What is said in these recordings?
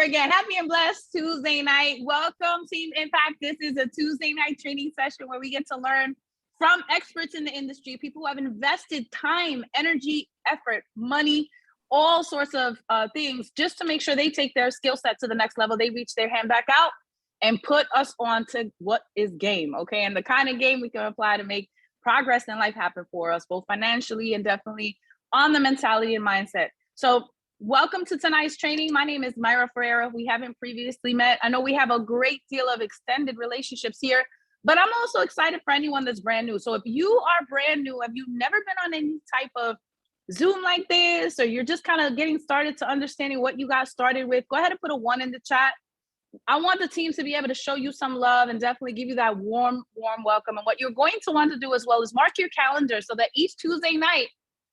again. Happy and blessed Tuesday night. Welcome, Team Impact. This is a Tuesday night training session where we get to learn from experts in the industry, people who have invested time, energy, effort, money, all sorts of things just to make sure they take their skill set to the next level. They reach their hand back out and put us on to what is game, okay? And the kind of game we can apply to make progress in life happen for us, both financially and definitely on the mentality and mindset. So welcome to tonight's training. My name is Myra Ferreira. We haven't previously met. I know we have a great deal of extended relationships here, but I'm also excited for anyone that's brand new. So if you are brand new, if you've never been on any type of Zoom like this, or you're just kind of getting started to understanding what you got started with, go ahead and put a 1 in the chat. I want the teams to be able to show you some love and definitely give you that warm welcome. And what you're going to want to do as well is mark your calendar so that each Tuesday night,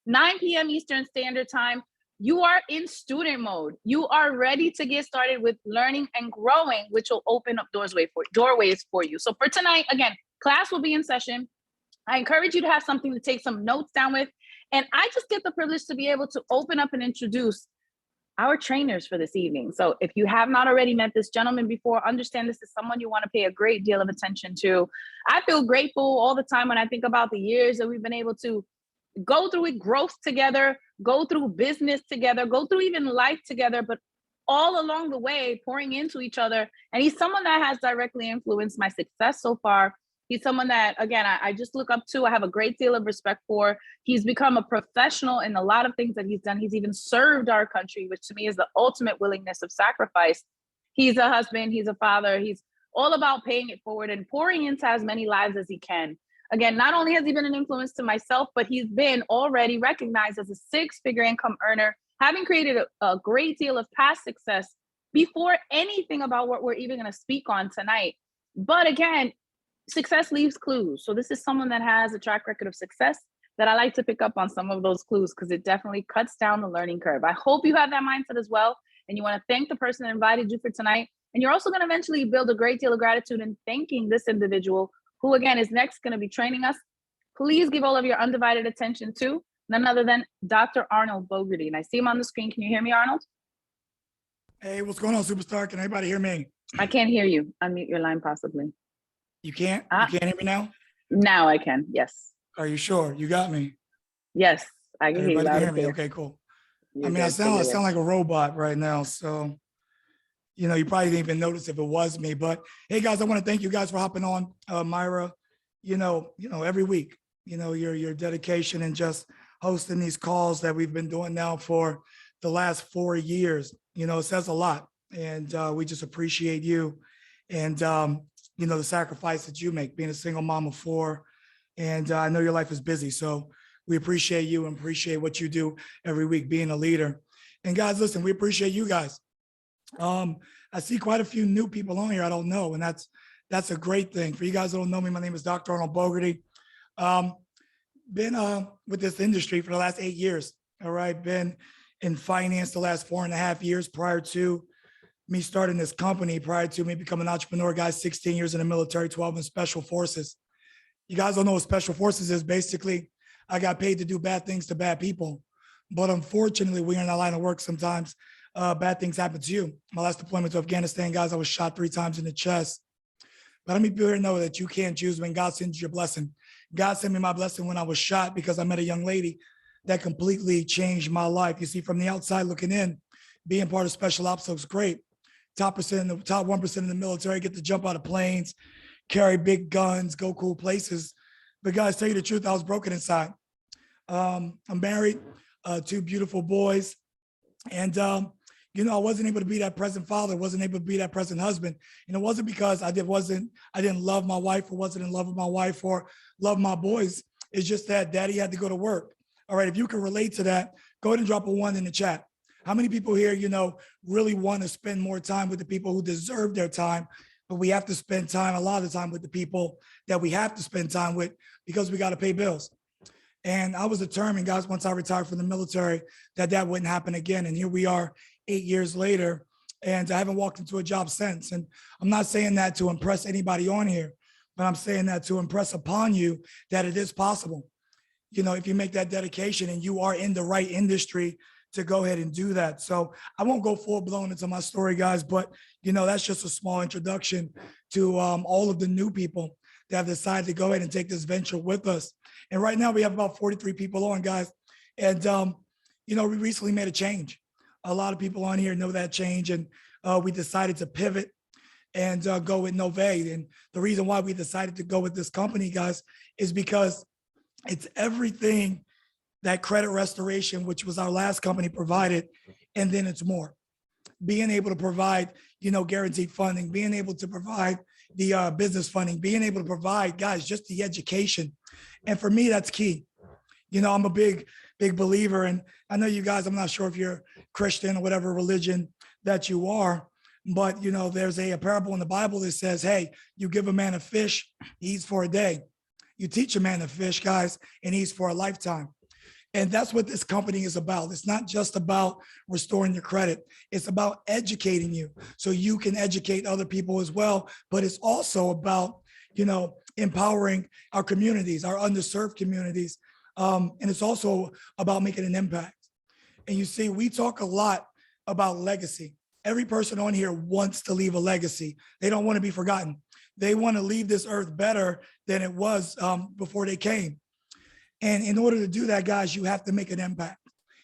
9 p.m. Eastern Standard Time, you are in student mode. You are ready to get started with learning and growing, which will open up doorways for you. So for tonight, again, class will be in session. I encourage you to have something to take some notes down with. And I just get the privilege to be able to open up and introduce our trainers for this evening. So if you have not already met this gentleman before, understand this is someone you want to pay a great deal of attention to. I feel grateful all the time when I think about the years that we've been able to go through with growth together, go through business together, go through even life together, but all along the way, pouring into each other. And he's someone that has directly influenced my success so far. He's someone that, again, I just look up to. I have a great deal of respect for. He's become a professional in a lot of things that he's done. He's even served our country, which to me is the ultimate willingness of sacrifice. He's a husband, he's a father. He's all about paying it forward and pouring into as many lives as he can. Again, not only has he been an influence to myself, but he's been already recognized as a 6-figure income earner, having created a great deal of past success before anything about what we're even going to speak on tonight. But again, success leaves clues. So this is someone that has a track record of success that I like to pick up on some of those clues because it definitely cuts down the learning curve. I hope you have that mindset as well. And you want to thank the person that invited you for tonight. And you're also going to eventually build a great deal of gratitude in thanking this individual who, again, is next going to be training us. Please give all of your undivided attention to none other than Dr. Arnold Bogarty. And I see him on the screen. Can you hear me, Arnold? Hey, what's going on, superstar? Can anybody hear me? I can't hear you. Unmute your line, possibly. You can't? You can't hear me now? Now I can, yes. Are you sure? You got me? Yes, I can Everybody hear you. Can hear me? Okay, cool. You're I mean, I sound like a robot right now. So, you know, you probably didn't even notice if it was me. But hey, guys, I want to thank you guys for hopping on, Myra. You know, every week, your dedication and just hosting these calls that we've been doing now for the last 4 years, it says a lot. And we just appreciate you and, the sacrifice that you make being a single mom of 4. And I know your life is busy. So we appreciate you and appreciate what you do every week being a leader. And guys, listen, we appreciate you guys. I see quite a few new people on here I don't know, and that's a great thing. For you guys that don't know me, my name is Dr. Arnold Bogarty. Been with this industry for the last 8 years. All right, been in finance the last 4.5 years prior to me starting this company, prior to me becoming an entrepreneur, guys, 16 years in the military, 12 in special forces. You guys don't know what special forces is. Basically, I got paid to do bad things to bad people. But unfortunately, when you're in that line of work, sometimes bad things happen to you. My last deployment to Afghanistan, guys, I was shot 3 times in the chest. But let me be here to know that you can't choose when God sends you your blessing. God sent me my blessing when I was shot because I met a young lady that completely changed my life. You see, from the outside looking in, being part of special ops looks great. Top 1% in the military, get to jump out of planes, carry big guns, go cool places. But guys, tell you the truth, I was broken inside. I'm married, 2 beautiful boys. And, I wasn't able to be that present father, wasn't able to be that present husband. And it wasn't because I didn't love my wife or wasn't in love with my wife or love my boys. It's just that daddy had to go to work. All right, if you can relate to that, go ahead and drop a 1 in the chat. How many people here, really want to spend more time with the people who deserve their time, but we have to spend time, a lot of the time, with the people that we have to spend time with because we got to pay bills. And I was determined, guys, once I retired from the military, that wouldn't happen again. And here we are 8 years later, and I haven't walked into a job since. And I'm not saying that to impress anybody on here, but I'm saying that to impress upon you that it is possible. If you make that dedication and you are in the right industry, to go ahead and do that. So I won't go full blown into my story, guys, but that's just a small introduction to all of the new people that have decided to go ahead and take this venture with us. And right now we have about 43 people on, guys. And, we recently made a change. A lot of people on here know that change. And we decided to pivot and go with Novae. And the reason why we decided to go with this company, guys, is because it's everything that credit restoration, which was our last company, provided, and then it's more. Being able to provide, guaranteed funding, being able to provide the business funding, being able to provide, guys, just the education. And for me, that's key. I'm a big believer, and I know you guys, I'm not sure if you're Christian or whatever religion that you are, but there's a parable in the Bible that says, hey, you give a man a fish, he eats for a day. You teach a man to fish, guys, and he eats for a lifetime. And that's what this company is about. It's not just about restoring your credit. It's about educating you so you can educate other people as well. But it's also about, empowering our communities, our underserved communities. And it's also about making an impact. And you see, we talk a lot about legacy. Every person on here wants to leave a legacy. They don't want to be forgotten. They want to leave this earth better than it was before they came. And in order to do that, guys, you have to make an impact.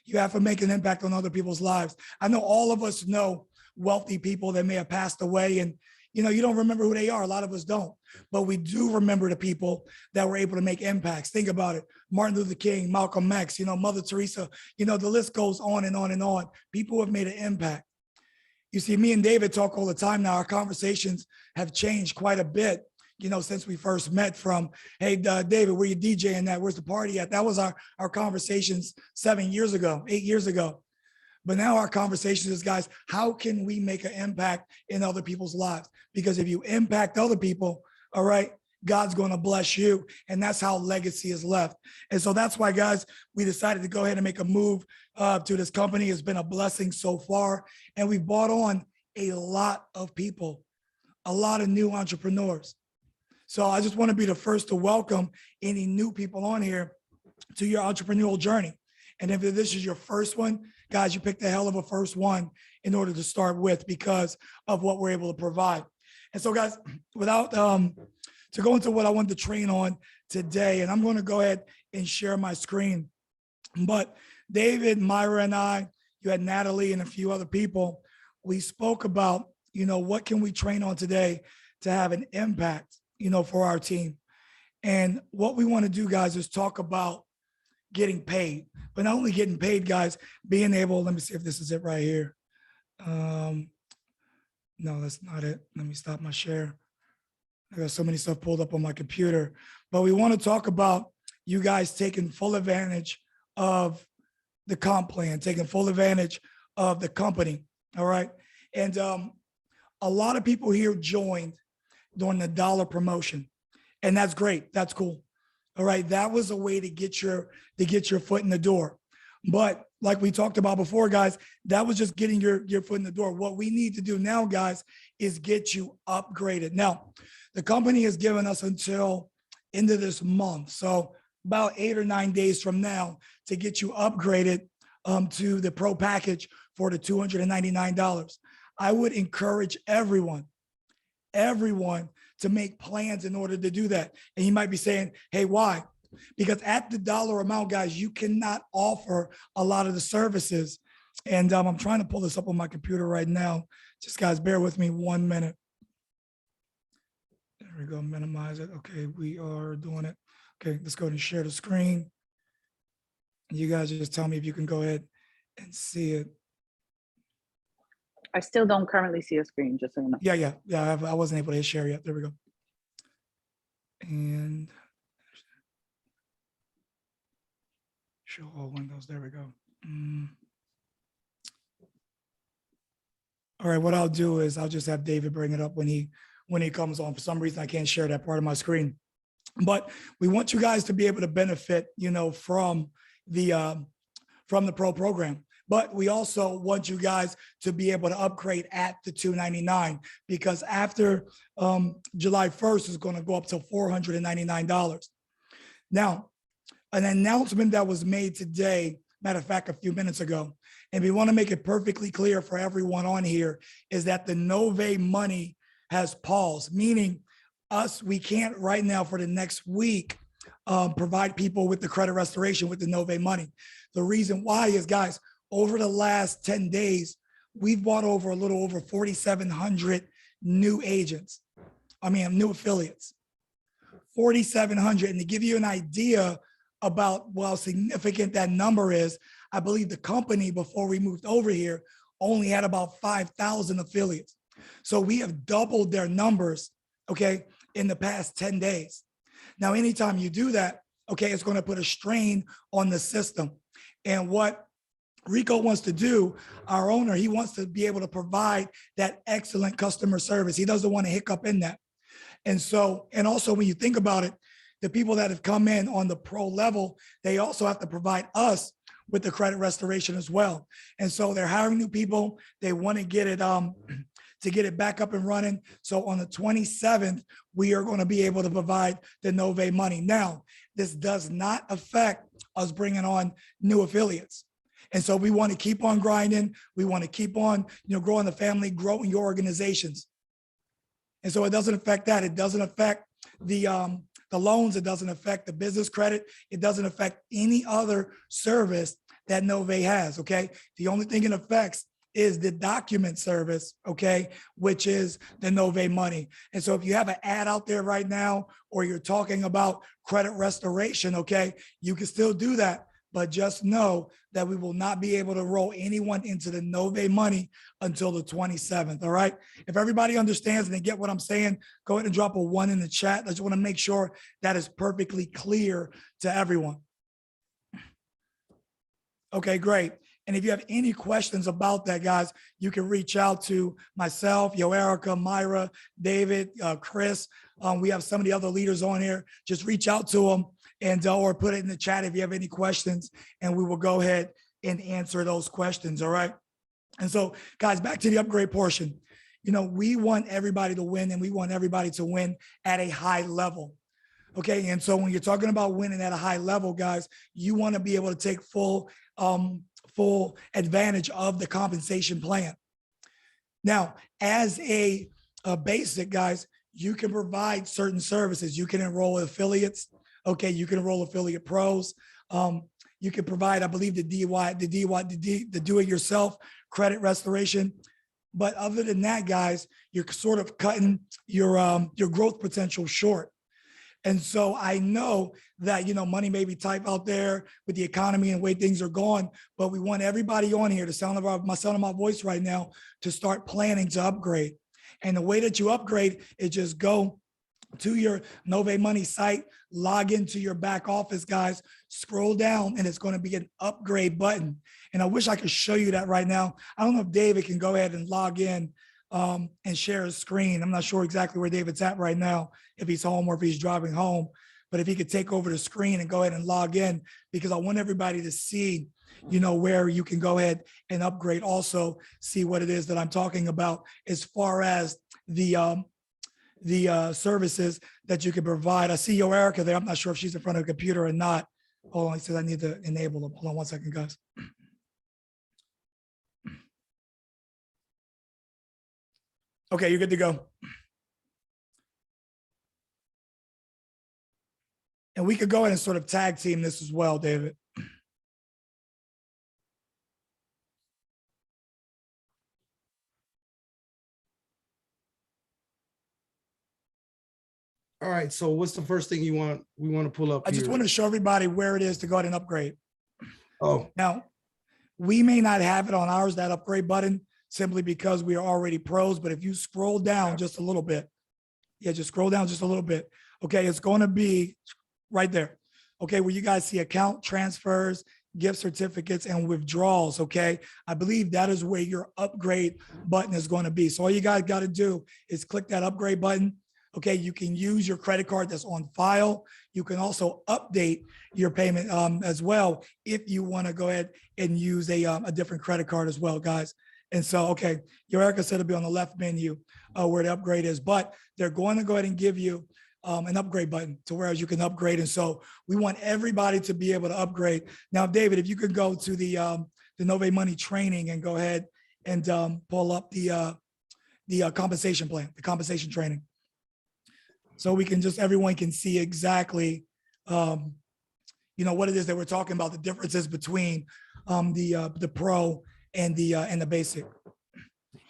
You have to make an impact on other people's lives. I know all of us know wealthy people that may have passed away, and you don't remember who they are. A lot of us don't, but we do remember the people that were able to make impacts. Think about it. Martin Luther King, Malcolm X, Mother Teresa, the list goes on and on and on. People have made an impact. You see, me and David talk all the time now. Our conversations have changed quite a bit, since we first met, from, hey, David, where you DJing at? Where's the party at? That was our conversations 8 years ago. But now our conversation is, guys, how can we make an impact in other people's lives? Because if you impact other people, all right, God's going to bless you. And that's how legacy is left. And so that's why, guys, we decided to go ahead and make a move to this company. It's been a blessing so far. And we brought on a lot of people, a lot of new entrepreneurs. So I just want to be the first to welcome any new people on here to your entrepreneurial journey. And if this is your first one, guys, you picked a hell of a first one in order to start with because of what we're able to provide. And so, guys, without to go into what I wanted to train on today, and I'm going to go ahead and share my screen. But David, Myra, and I, you had Natalie and a few other people, we spoke about, what can we train on today to have an impact, for our team. And what we want to do, guys, is talk about getting paid, but not only getting paid, guys, being able, let me see if this is it right here. No, that's not it. Let me stop my share. I got so many stuff pulled up on my computer, but we want to talk about you guys taking full advantage of the comp plan, taking full advantage of the company. All right. And a lot of people here joined during the dollar promotion, and that's great. That's cool. All right. That was a way to get your foot in the door. But like we talked about before, guys, that was just getting your foot in the door. What we need to do now, guys, is get you upgraded. Now, the company has given us until end of this month, so about 8 or 9 days from now, to get you upgraded to the pro package for the $299. I would encourage everyone to make plans in order to do that. And you might be saying, hey, why? Because at the dollar amount, guys, you cannot offer a lot of the services. And I'm trying to pull this up on my computer right now. Just, guys, bear with me 1 minute. There we go, minimize it. Okay, we are doing it. Okay, let's go ahead and share the screen. And you guys just tell me if you can go ahead and see it. I still don't currently see a screen, just so you know. Yeah. I wasn't able to hit share yet. There we go. And show all windows. There we go. All right, what I'll do is I'll just have David bring it up when he comes on. For some reason, I can't share that part of my screen. But we want you guys to be able to benefit, from the pro program. But we also want you guys to be able to upgrade at the $299, because after July 1st is going to go up to $499. Now, an announcement that was made today, matter of fact, a few minutes ago, And we want to make it perfectly clear for everyone on here is that the Novae money has paused, meaning we can't right now for the next week provide people with the credit restoration with the Novae money. The reason why is, guys, over the last 10 days, we've bought over a little over 4,700 new agents. New affiliates, 4,700. And to give you an idea about how significant that number is, I believe the company before we moved over here only had about 5,000 affiliates. So we have doubled their numbers, okay, in the past 10 days. Now, anytime you do that, okay, it's going to put a strain on the system. And what Rico wants to do, our owner, he wants to be able to provide that excellent customer service. He doesn't want to hiccup in that. And so, and also when you think about it, the people that have come in on the pro level, they also have to provide us with the credit restoration as well. And so they're hiring new people. They want to get it back up and running. So on the 27th, we are going to be able to provide the Novae money. Now, this does not affect us bringing on new affiliates. And so we want to keep on grinding. We want to keep on, growing the family, growing your organizations. And so it doesn't affect that. It doesn't affect the loans. It doesn't affect the business credit. It doesn't affect any other service that Novae has, okay? The only thing it affects is the document service, okay, which is the Novae money. And so if you have an ad out there right now, or you're talking about credit restoration, okay, you can still do that. But just know that we will not be able to roll anyone into the Novae money until the 27th, all right? If everybody understands and they get what I'm saying, go ahead and drop a 1 in the chat. I just want to make sure that is perfectly clear to everyone. Okay, great. And if you have any questions about that, guys, you can reach out to myself, Erica, Myra, David, Chris. We have some of the other leaders on here. Just reach out to them and or put it in the chat if you have any questions, and we will go ahead and answer those questions, all right? And so, guys, back to the upgrade portion. We want everybody to win, and we want everybody to win at a high level. Okay, and so when you're talking about winning at a high level, guys, you want to be able to take full advantage of the compensation plan. Now, as a basic, guys, you can provide certain services. You can enroll affiliates. Okay, you can enroll affiliate pros. You can provide, I believe, the do-it-yourself credit restoration. But other than that, guys, you're sort of cutting your growth potential short. And so I know that, money may be tight out there with the economy and the way things are going, but we want everybody on here, the sound of my voice right now, to start planning to upgrade. And the way that you upgrade is just go to your Novae Money site, log into your back office, guys, scroll down, and it's going to be an upgrade button. And I wish I could show you that right now. I don't know if David can go ahead and log in and share his screen. I'm not sure exactly where David's at right now, if he's home or if he's driving home, but if he could take over the screen and go ahead and log in, because I want everybody to see, where you can go ahead and upgrade. Also see what it is that I'm talking about as far as the services that you can provide. I see Erica there. I'm not sure if she's in front of a computer or not. Hold on, he says I need to enable them. Hold on 1 second, guys. Okay, you're good to go. And we could go ahead and sort of tag team this as well, David. All right. So what's the first thing we want to pull up? I just want to show everybody where it is to go ahead and upgrade. Oh, now we may not have it on ours, that upgrade button, simply because we are already pros. But if you scroll down just a little bit, just scroll down just a little bit. Okay, it's going to be right there. Okay, where you guys see account transfers, gift certificates, and withdrawals. Okay, I believe that is where your upgrade button is going to be. So all you guys got to do is click that upgrade button. Okay, you can use your credit card that's on file. You can also update your payment as well if you want to go ahead and use a different credit card as well, guys. And so, okay, your Erica said it'll be on the left menu where the upgrade is, but they're going to go ahead and give you an upgrade button to where you can upgrade. And so we want everybody to be able to upgrade. Now, David, if you could go to the the Novae Money training and go ahead and pull up the compensation plan, the compensation training. So we can just, everyone can see exactly, what it is that we're talking about, the differences between the pro and the basic.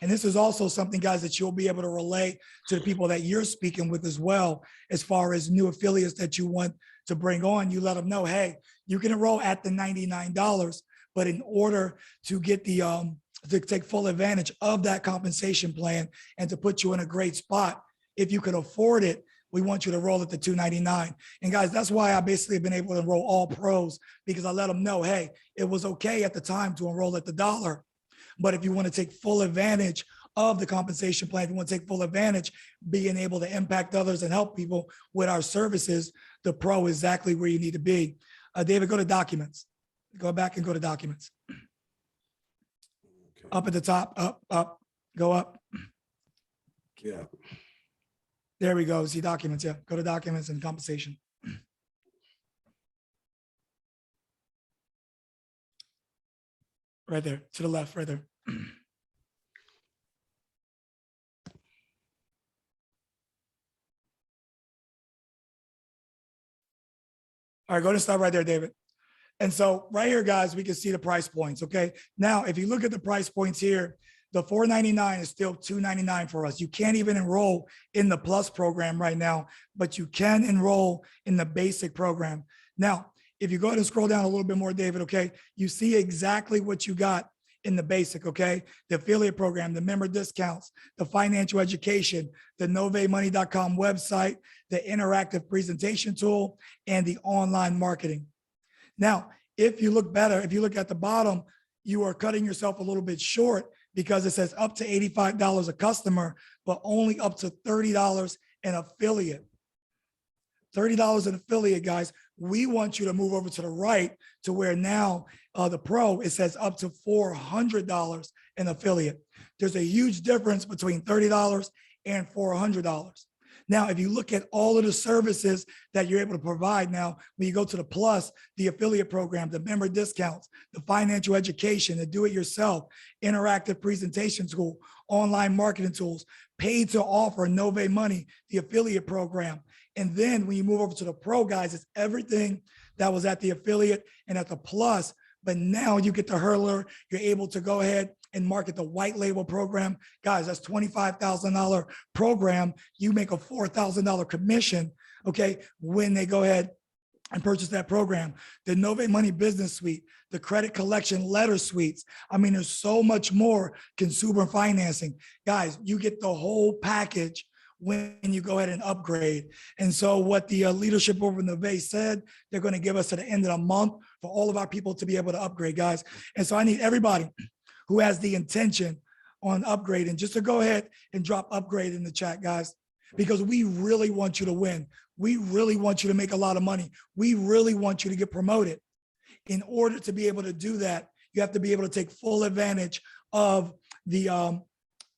And this is also something, guys, that you'll be able to relay to the people that you're speaking with as well, as far as new affiliates that you want to bring on. You let them know, hey, you can enroll at the $99, but in order to get to take full advantage of that compensation plan and to put you in a great spot, if you can afford it, we want you to roll at the $299. And guys, that's why I basically have been able to enroll all pros, because I let them know, hey, it was okay at the time to enroll at the $1. But if you want to take full advantage of the compensation plan, if you want to take full advantage, being able to impact others and help people with our services, the pro is exactly where you need to be. David, go to documents. Go back and go to documents. Okay. Up at the top, up, go up. Yeah. There we go. See documents. Yeah. Go to documents and compensation. Right there, to the left, right there. All right, go to stop right there, David. And so right here, guys, we can see the price points, okay? Now, if you look at the price points here, the $499 is still $299 for us. You can't even enroll in the Plus program right now, but you can enroll in the basic program. Now, if you go ahead and scroll down a little bit more, David, okay, you see exactly what you got in the basic, okay? The affiliate program, the member discounts, the financial education, the novaemoney.com website, the interactive presentation tool, and the online marketing. Now, if you look better, if you look at the bottom, you are cutting yourself a little bit short because it says up to $85 a customer, but only up to $30 an affiliate. $30 an affiliate, guys. We want you to move over to the right to where now the pro, it says up to $400 an affiliate. There's a huge difference between $30 and $400. Now, if you look at all of the services that you're able to provide now, when you go to the Plus, the affiliate program, the member discounts, the financial education, the do-it-yourself, interactive presentation tool, online marketing tools, paid to offer, Novae Money, the affiliate program. And then when you move over to the pro, guys, it's everything that was at the affiliate and at the Plus. But now you get the hurdler, you're able to go ahead and market the white label program. Guys, that's $25,000 program. You make a $4,000 commission, okay, when they go ahead and purchase that program. The Novae Money Business Suite, the credit collection letter suites. I mean, there's so much more consumer financing. Guys, you get the whole package when you go ahead and upgrade. And so what the leadership over Novae said, they're going to give us to the end of the month for all of our people to be able to upgrade, guys. And so I need everybody who has the intention on upgrading just to go ahead and drop upgrade in the chat, guys, because we really want you to win. We really want you to make a lot of money. We really want you to get promoted. In order to be able to do that, you have to be able to take full advantage of the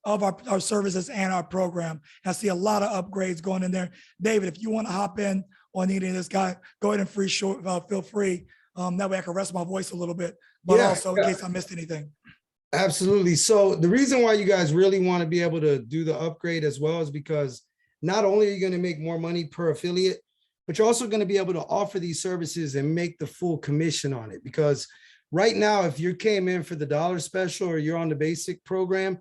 of our services and our program. I see a lot of upgrades going in there. David, if you want to hop in on any of this guy, go ahead and feel free. That way I can rest my voice a little bit, but also in case I missed anything. Absolutely. So the reason why you guys really want to be able to do the upgrade as well is because not only are you going to make more money per affiliate, but you're also going to be able to offer these services and make the full commission on it. Because right now, if you came in for the dollar special or you're on the basic program,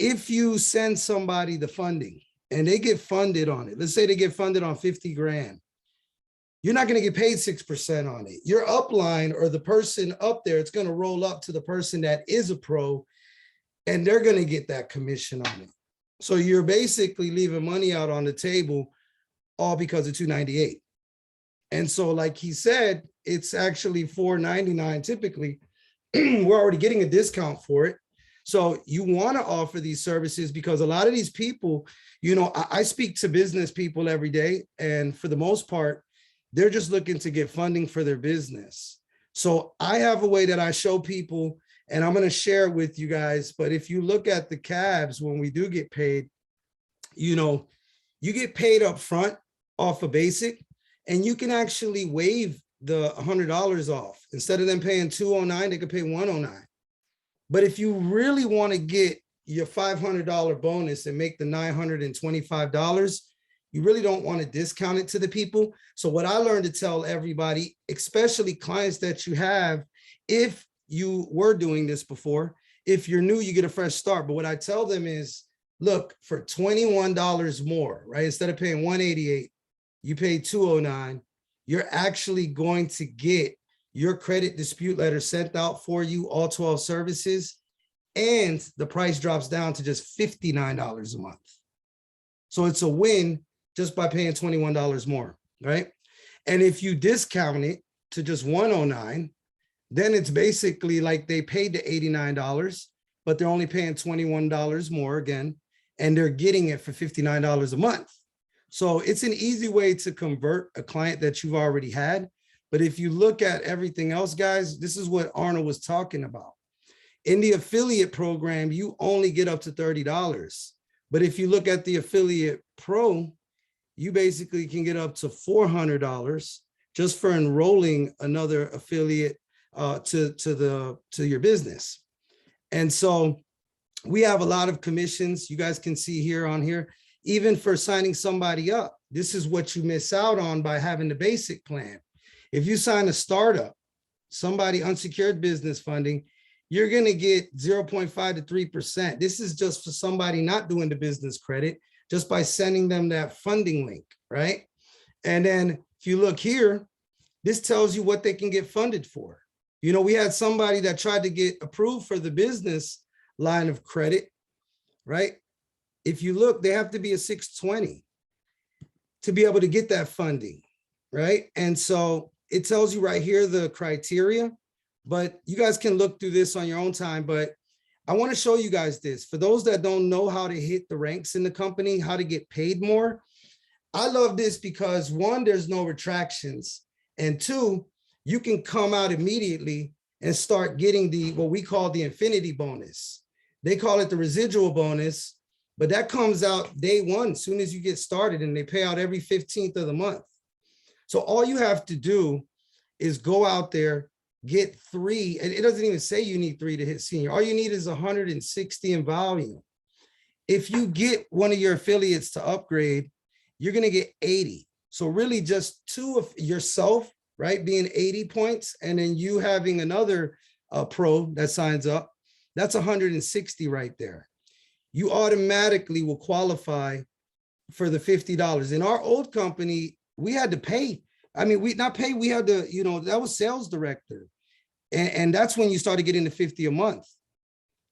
if you send somebody the funding and they get funded on it, let's say they get funded on 50 grand, you're not going to get paid 6% on it. Your upline or the person up there, it's going to roll up to the person that is a pro and they're going to get that commission on it. So you're basically leaving money out on the table all because of $298. And so like he said, it's actually $499 typically. We're already getting a discount for it. So you want to offer these services because a lot of these people, you know, I speak to business people every day, and for the most part, they're just looking to get funding for their business. So I have a way that I show people, and I'm going to share it with you guys. But if you look at the cabs, when we do get paid, you know, you get paid up front off a basic, and you can actually waive the $100 off. Instead of them paying $209, they could pay $109. But if you really want to get your $500 bonus and make the $925, you really don't want to discount it to the people. So what I learned to tell everybody, especially clients that you have, if you were doing this before, if you're new, you get a fresh start. But what I tell them is, look, for $21 more, right? Instead of paying $188, you pay $209. You're actually going to get your credit dispute letter sent out for you, all 12 services, and the price drops down to just $59 a month. So it's a win just by paying $21 more, right? And if you discount it to just $109, then it's basically like they paid the $89, but they're only paying $21 more again, and they're getting it for $59 a month. So it's an easy way to convert a client that you've already had. But if you look at everything else, guys, this is what Arnold was talking about. In the affiliate program, you only get up to $30. But if you look at the affiliate pro, you basically can get up to $400 just for enrolling another affiliate to your business. And so we have a lot of commissions. You guys can see here on here, even for signing somebody up. This is what you miss out on by having the basic plan. If you sign a startup, somebody unsecured business funding, you're going to get 0.5 to 3%. This is just for somebody not doing the business credit, just by sending them that funding link, right? And then if you look here, this tells you what they can get funded for. You know, we had somebody that tried to get approved for the business line of credit, right? If you look, they have to be a 620 to be able to get that funding, right? And so it tells you right here the criteria, but you guys can look through this on your own time. But I want to show you guys this. For those that don't know how to hit the ranks in the company, how to get paid more, I love this because one, there's no retractions. And two, you can come out immediately and start getting the, what we call the infinity bonus. They call it the residual bonus, but that comes out day one, as soon as you get started, and they pay out every 15th of the month. So all you have to do is go out there, get 3, and it doesn't even say you need 3 to hit senior. All you need is 160 in volume. If you get one of your affiliates to upgrade, you're going to get 80. So really just 2 of yourself, right, being 80 points, and then you having another pro that signs up, that's 160 right there. You automatically will qualify for the $50. In our old company, we had to pay. I mean, we had to, you know, that was sales director. And that's when you started getting the 50 a month.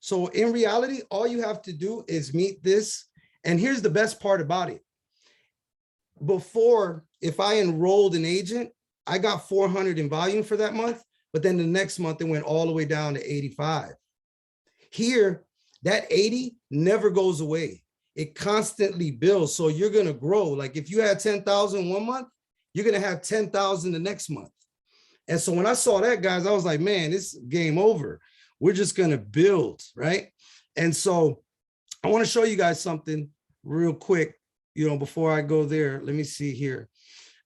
So in reality, all you have to do is meet this. And here's the best part about it. Before, if I enrolled an agent, I got 400 in volume for that month, but then the next month it went all the way down to 85. Here, that 80 never goes away. It constantly builds. So you're going to grow. Like if you had 10,000 one month, you're going to have 10,000 the next month. And so when I saw that, guys, I was like, man, this is game over. We're just going to build, right? And so I want to show you guys something real quick, you know, before I go there. Let me see here.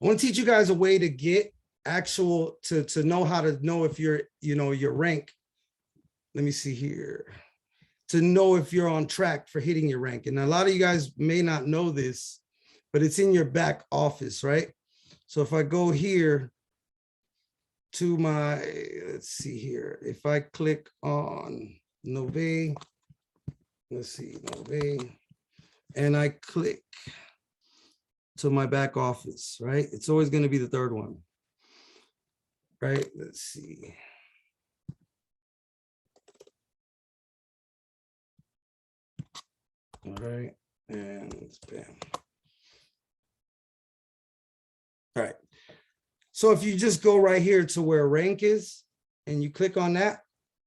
I want to teach you guys a way to get actual, to know how to know if you're, you know, your rank. Let me see here. To know if you're on track for hitting your rank. And a lot of you guys may not know this, but it's in your back office, right? So if I go here to my, let's see here. If I click on Novae, let's see, Novae, and I click to my back office, right? It's always going to be the third one, right? Let's see. All right, and bam. All right. So if you just go right here to where rank is and you click on that,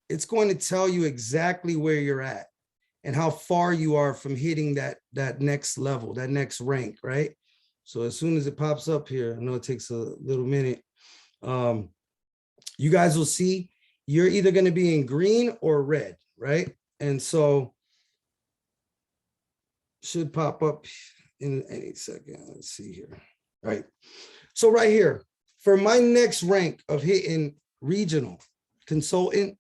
it's going to tell you exactly where you're at and how far you are from hitting that next level, that next rank, right? So as soon as it pops up here, I know it takes a little minute. You guys will see you're either going to be in green or red, right? And so should pop up in any second. Let's see here. All right. So right here, for my next rank of hitting regional consultant,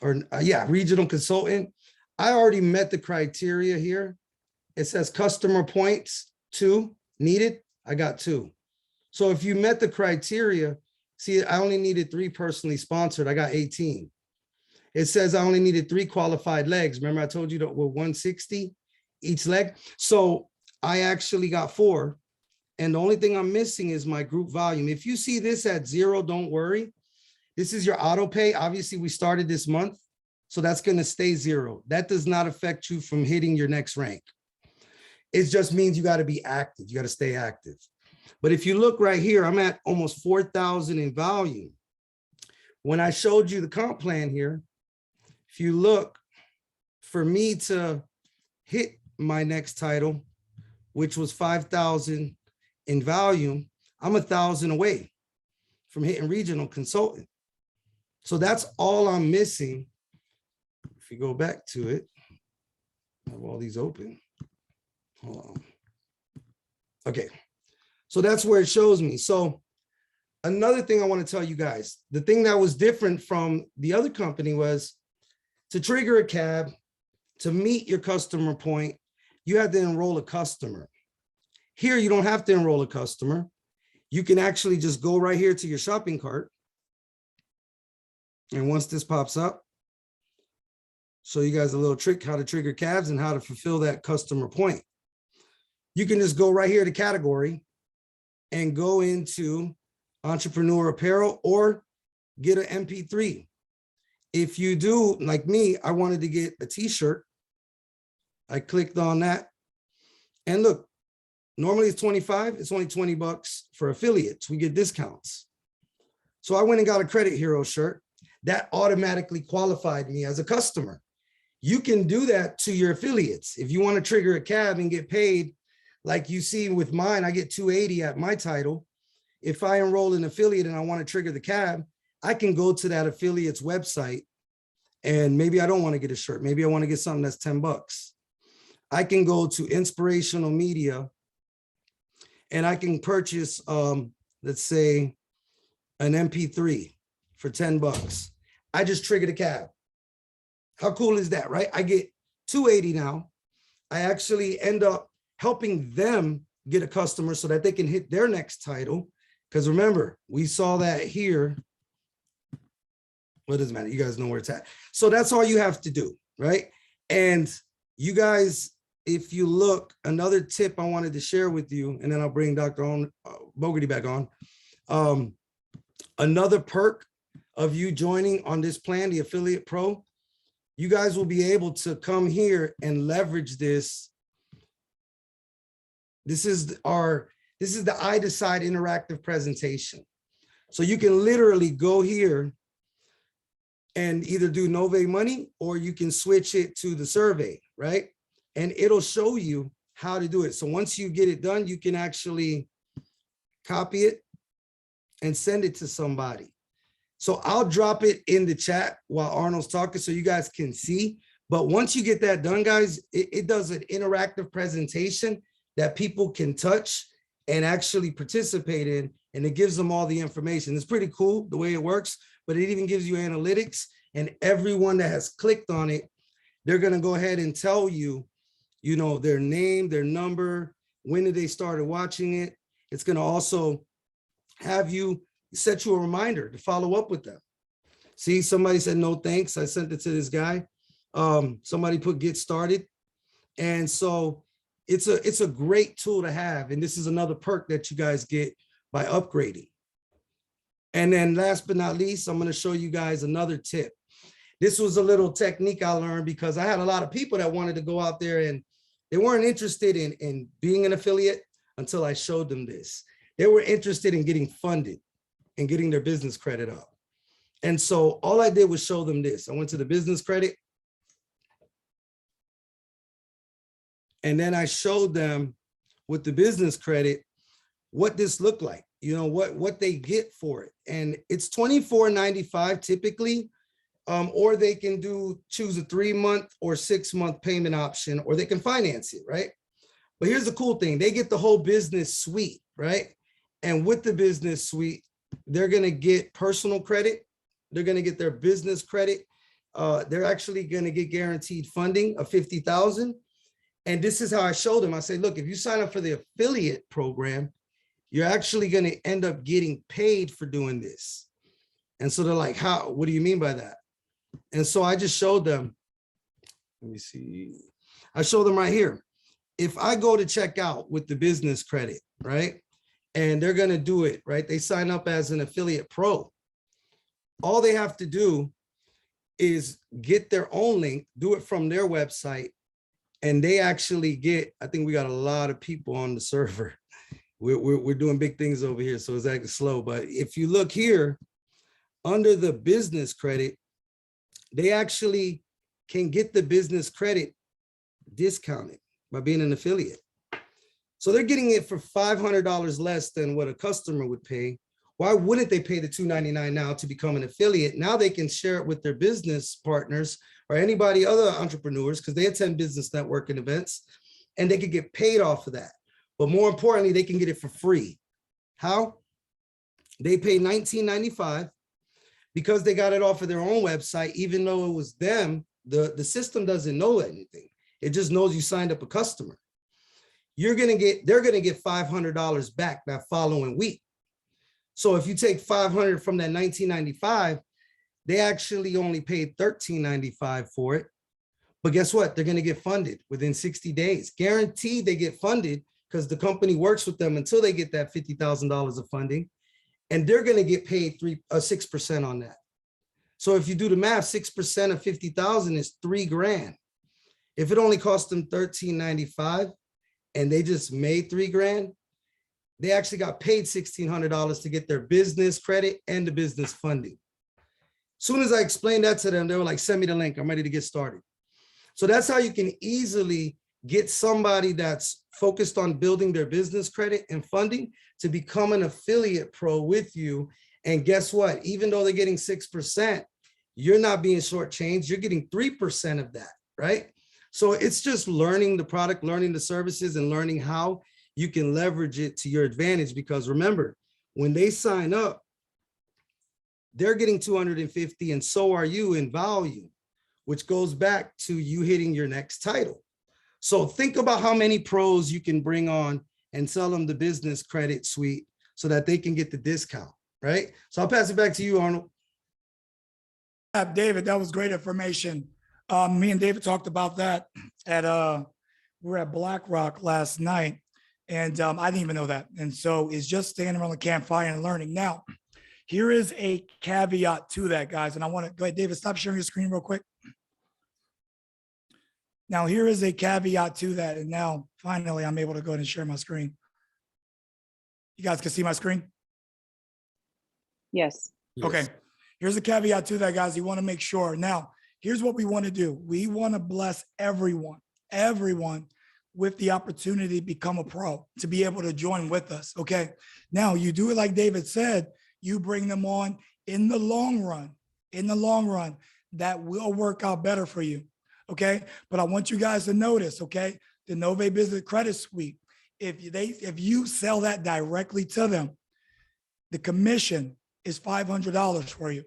regional consultant. I already met the criteria here. It says customer points 2 needed. I got 2. So if you met the criteria, see, I only needed 3 personally sponsored. I got 18. It says I only needed 3 qualified legs. Remember I told you that we're 160 each leg. So I actually got 4. And the only thing I'm missing is my group volume. If you see this at 0, don't worry. This is your auto pay. Obviously we started this month, so that's going to stay 0. That does not affect you from hitting your next rank. It just means you got to be active. You got to stay active. But if you look right here, I'm at almost 4,000 in volume. When I showed you the comp plan here, if you look, for me to hit my next title, which was 5,000 in volume, I'm 1,000 away from hitting regional consultant. So that's all I'm missing. If you go back to it, I have all these open. Hold on. Okay, so that's where it shows me. So another thing I want to tell you guys, the thing that was different from the other company was to trigger a cab, to meet your customer point, you had to enroll a customer. Here, you don't have to enroll a customer. You can actually just go right here to your shopping cart. And once this pops up, show you guys a little trick, how to trigger cabs and how to fulfill that customer point. You can just go right here to category and go into entrepreneur apparel or get an MP3. If you do, like me, I wanted to get a t-shirt. I clicked on that. And look, normally it's 25, it's only 20 bucks for affiliates. We get discounts. So I went and got a Credit Hero shirt. That automatically qualified me as a customer. You can do that to your affiliates. If you want to trigger a cab and get paid, like you see with mine, I get 280 at my title. If I enroll an affiliate and I want to trigger the cab, I can go to that affiliate's website and maybe I don't want to get a shirt. Maybe I want to get something that's 10 bucks. I can go to Inspirational Media and I can purchase, let's say, an MP3 for 10 bucks. I just triggered a cab. How cool is that, right? I get 280 now. I actually end up helping them get a customer so that they can hit their next title. Because remember, we saw that here. What doesn't matter? You guys know where it's at. So that's all you have to do, right? And you guys, if you look, another tip I wanted to share with you, and then I'll bring Dr. Bogarty back on. Another perk of you joining on this plan, the Affiliate Pro, you guys will be able to come here and leverage this. This is the I Decide interactive presentation. So you can literally go here and either do Novae money or you can switch it to the survey, right? And it'll show you how to do it. So once you get it done, you can actually copy it and send it to somebody. So I'll drop it in the chat while Arnold's talking so you guys can see. But once you get that done, guys, it does an interactive presentation that people can touch and actually participate in, and it gives them all the information. It's pretty cool the way it works, but it even gives you analytics, and everyone that has clicked on it, they're gonna go ahead and tell you, you know, their name, their number, when did they started watching it. It's gonna also have you set you a reminder to follow up with them. See, somebody said, no, thanks. I sent it to this guy. Somebody put get started. And so it's a great tool to have. And this is another perk that you guys get by upgrading. And then last but not least, I'm going to show you guys another tip. This was a little technique I learned because I had a lot of people that wanted to go out there and they weren't interested in being an affiliate until I showed them this. They were interested in getting funded and getting their business credit up. And so all I did was show them this. I went to the business credit. And then I showed them with the business credit what this looked like, you know, what they get for it. And it's $24.95 typically, or they can choose a 3-month or 6-month payment option, or they can finance it, right? But here's the cool thing. They get the whole business suite, right? And with the business suite, they're going to get personal credit. They're going to get their business credit. they're actually going to get guaranteed funding of 50,000. And this is how I showed them. I say, look, if you sign up for the affiliate program, you're actually going to end up getting paid for doing this. And so they're like, how, what do you mean by that? And so I just showed them, let me see. I showed them right here. If I go to check out with the business credit, right? And they're going to do it, right? They sign up as an affiliate pro. All they have to do is get their own link, do it from their website. And they actually get, I think we got a lot of people on the server. We're doing big things over here, so it's actually slow. But if you look here, under the business credit, they actually can get the business credit discounted by being an affiliate. So they're getting it for $500 less than what a customer would pay. Why wouldn't they pay the $299 now to become an affiliate? Now they can share it with their business partners or anybody, other entrepreneurs, because they attend business networking events, and they could get paid off of that. But more importantly, they can get it for free. How? They pay $19.95 because they got it off of their own website, even though it was them. The system doesn't know anything. It just knows you signed up a customer. They're gonna get $500 back that following week. So if you take 500 from that $19.95, they actually only paid $13.95 for it. But guess what? They're gonna get funded within 60 days. Guaranteed they get funded because the company works with them until they get that $50,000 of funding. And they're gonna get paid 6% on that. So if you do the math, 6% of 50,000 is $3 grand. If it only cost them $13.95 and they just made $3 grand, they actually got paid $1,600 to get their business credit and the business funding. As soon as I explained that to them, they were like, send me the link, I'm ready to get started. So that's how you can easily get somebody that's focused on building their business credit and funding to become an affiliate pro with you. And guess what? Even though they're getting 6%, you're not being shortchanged. You're getting 3% of that, right? So it's just learning the product, learning the services, and learning how you can leverage it to your advantage. Because remember, when they sign up, they're getting 250, and so are you in volume, which goes back to you hitting your next title. So think about how many pros you can bring on and sell them the business credit suite so that they can get the discount, right? So I'll pass it back to you, Arnold. David, that was great information. Me and David talked about that at we were at BlackRock last night, and I didn't even know that. And so it's just staying around the campfire and learning. Now, here is a caveat to that, guys. And I want to go ahead, David, stop sharing your screen real quick. Now, here is a caveat to that. And now, finally, I'm able to go ahead and share my screen. You guys can see my screen? Yes. Okay. Here's a caveat to that, guys. You want to make sure. Now, here's what we want to do. We want to bless everyone with the opportunity to become a pro, to be able to join with us. Okay. Now, you do it like David said, you bring them on in the long run, that will work out better for you. Okay. But I want you guys to notice, okay, the Novae Business Credit Suite, if you sell that directly to them, the commission is $500 for you.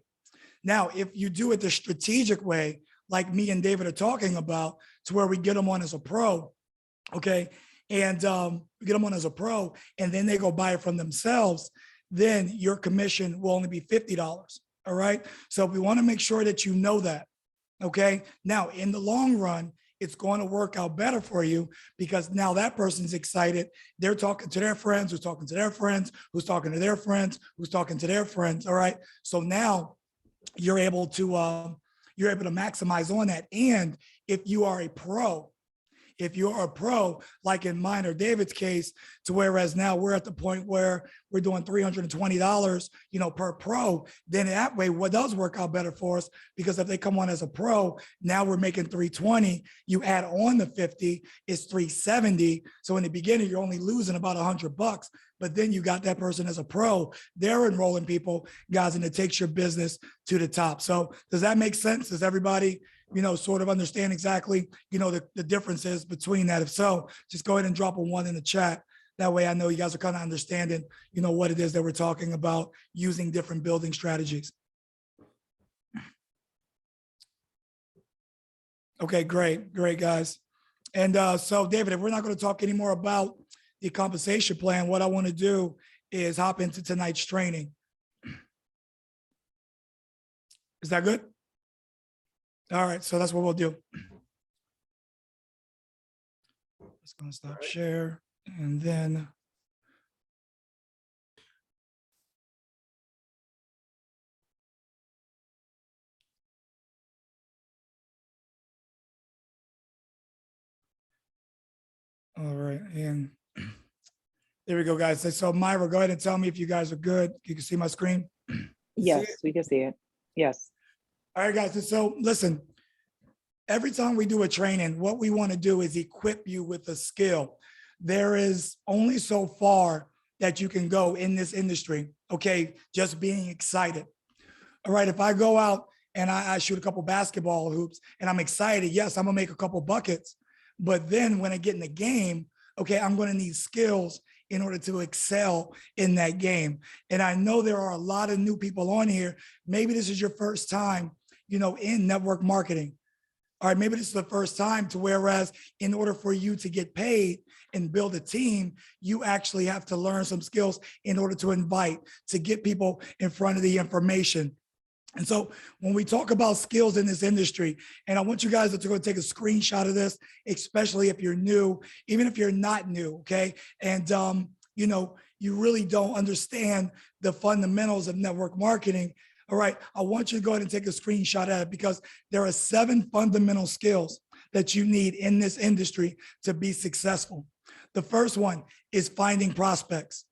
Now, if you do it the strategic way, like me and David are talking about, to where we get them on as a pro, okay, and we get them on as a pro, and then they go buy it from themselves, then your commission will only be $50. All right. So we want to make sure that you know that. Okay. Now, in the long run, it's going to work out better for you because now that person's excited. They're talking to their friends, who's talking to their friends, who's talking to their friends, who's talking to their friends. All right. So now you're able to maximize on that. And if you are a pro, like in mine or David's case, to whereas now we're at the point where we're doing $320, per pro, then that way, what does work out better for us, because if they come on as a pro, now we're making $320, you add on the 50, it's $370. So in the beginning, you're only losing about $100, but then you got that person as a pro, they're enrolling people, guys, and it takes your business to the top. So does that make sense? Does everybody, sort of understand exactly, the differences between that? If so, just go ahead and drop a 1 in the chat. That way I know you guys are kind of understanding, what it is that we're talking about using different building strategies. Okay, great, great, guys. And so, David, if we're not going to talk anymore about the compensation plan, what I want to do is hop into tonight's training. Is that good? All right, so that's what we'll do. It's going to stop share, and then all right, and there we go, guys. So Myra, go ahead and tell me if you guys are good. You can see my screen. Yes, we can see it. Yes. All right, guys. So listen, every time we do a training, what we want to do is equip you with a skill. There is only so far that you can go in this industry. Okay, just being excited. All right, if I go out and I shoot a couple basketball hoops and I'm excited, yes, I'm gonna make a couple buckets. But then when I get in the game, okay, I'm gonna need skills in order to excel in that game. And I know there are a lot of new people on here. Maybe this is your first time, in network marketing. All right, maybe this is the first time to whereas in order for you to get paid and build a team, you actually have to learn some skills in order to invite, to get people in front of the information. And so when we talk about skills in this industry, and I want you guys to go take a screenshot of this, especially if you're new, even if you're not new, okay? And, you really don't understand the fundamentals of network marketing. All right, I want you to go ahead and take a screenshot of it because there are 7 fundamental skills that you need in this industry to be successful. The first one is finding prospects.